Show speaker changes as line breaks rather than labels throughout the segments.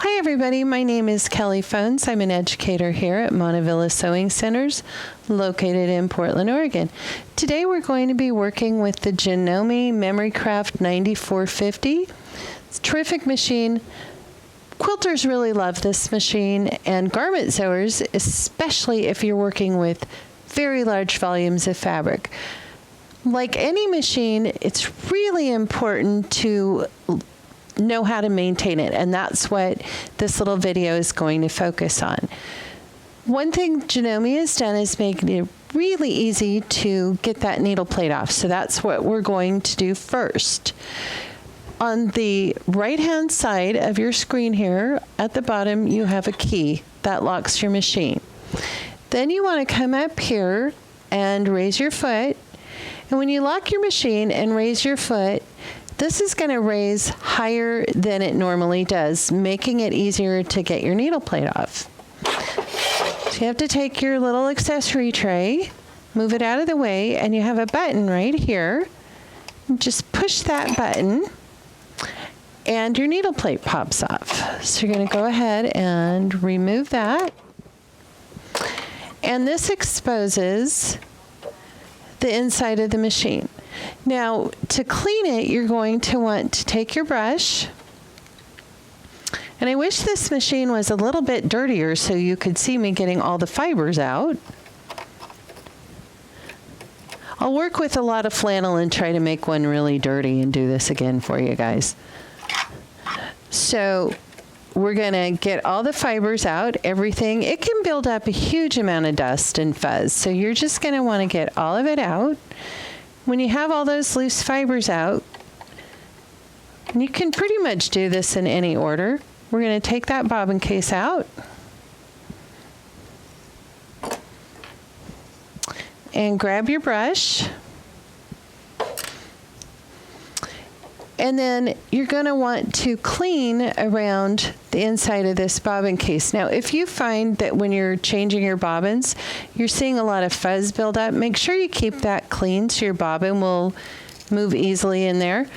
Hi everybody, my name is Kelly Phones. I'm an educator here at Montavilla Sewing Centers located in Portland, Oregon. Today we're going to be working with the Janome Memorycraft 9450. It's a terrific machine. Quilters really love this machine, and garment sewers, especially if you're working with very large volumes of fabric. Like any machine, it's really important to know how to maintain it, and that's what this little video is going to focus on. One thing Janome has done is making it really easy to get that needle plate off, so that's what we're going to do first. On the right hand side of your screen here at the bottom, you have a key that locks your machine. Then you want to come up here and raise your foot, and when you lock your machine and raise your foot, this is going to raise higher than it normally does, making it easier to get your needle plate off. So you have to take your little accessory tray, move it out of the way, and you have a button right here. Just push that button, and your needle plate pops off. So you're going to go ahead and remove that. And this exposes the inside of the machine. Now, to clean it, you're going to want to take your brush, and I wish this machine was a little bit dirtier so you could see me getting all the fibers out. I'll work with a lot of flannel and try to make one really dirty and do this again for you guys. So we're going to get all the fibers out, everything. It can build up a huge amount of dust and fuzz, so you're just going to want to get all of it out. When you have all those loose fibers out, and you can pretty much do this in any order, we're going to take that bobbin case out and grab your brush. And then you're going to want to clean around the inside of this bobbin case. Now, if you find that when you're changing your bobbins, you're seeing a lot of fuzz build up, make sure you keep that clean so your bobbin will move easily in there.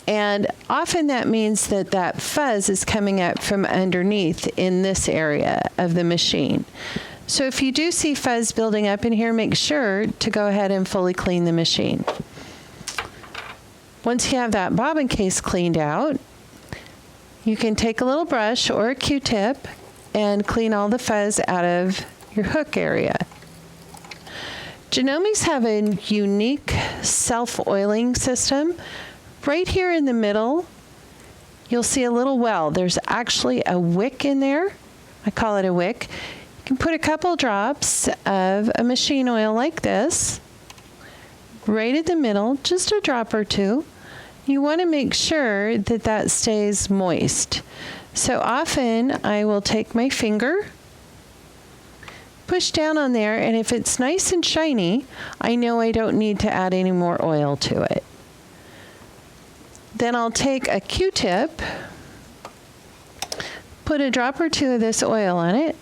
And often that means that that fuzz is coming up from underneath in this area of the machine. So if you do see fuzz building up in here, make sure to go ahead and fully clean the machine. Once you have that bobbin case cleaned out, you can take a little brush or a Q-tip and clean all the fuzz out of your hook area. Janomes have a unique self-oiling system. Right here in the middle, you'll see a little well. There's actually a wick in there. I call it a wick. You can put a couple drops of a machine oil like this right in the middle, just a drop or two. You want to make sure that that stays moist. So often I will take my finger, push down on there, and if it's nice and shiny, I know I don't need to add any more oil to it. Then I'll take a Q-tip, put a drop or two of this oil on it,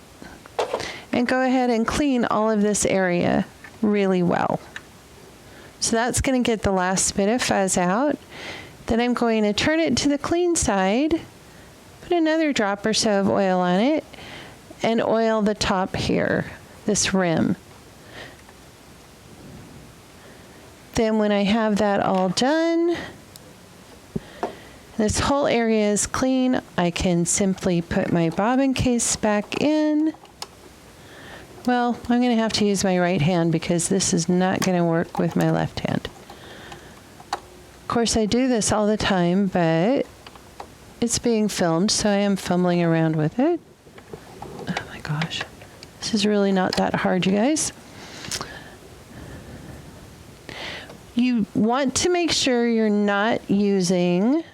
and go ahead and clean all of this area really well. So that's going to get the last bit of fuzz out. Then I'm going to turn it to the clean side, put another drop or so of oil on it, and oil the top here, this rim. Then when I have that all done, this whole area is clean, I can simply put my bobbin case back in. Well, I'm going to have to use my right hand because this is not going to work with my left hand. Of course, I do this all the time, but it's being filmed, so I am fumbling around with it. Oh my gosh. This is really not that hard, you guys. You want to make sure you're not using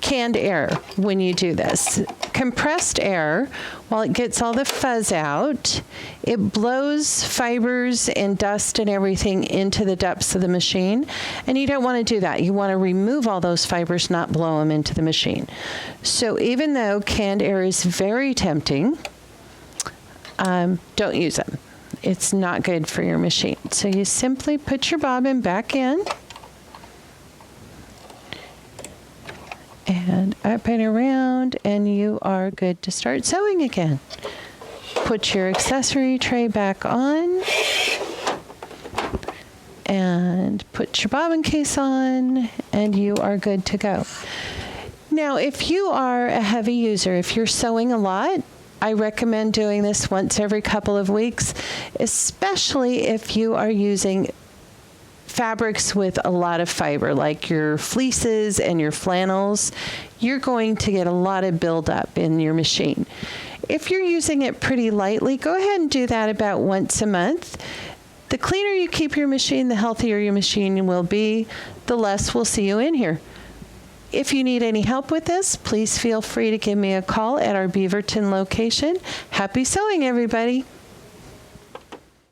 canned air when you do this. Compressed air, while it gets all the fuzz out, it blows fibers and dust and everything into the depths of the machine, and you don't want to do that. You want to remove all those fibers, not blow them into the machine. So even though canned air is very tempting, don't use them. It's not good for your machine. So you simply put your bobbin back in, and up and around, and you are good to start sewing again. Put your accessory tray back on and put your bobbin case on, and you are good to go. Now, if you are a heavy user, if you're sewing a lot, I recommend doing this once every couple of weeks, especially if you are using fabrics with a lot of fiber, like your fleeces and your flannels. You're going to get a lot of buildup in your machine. If you're using it pretty lightly, go ahead and do that about once a month. The cleaner you keep your machine, the healthier your machine will be, the less we'll see you in here. If you need any help with this, please feel free to give me a call at our Beaverton location. Happy sewing, everybody.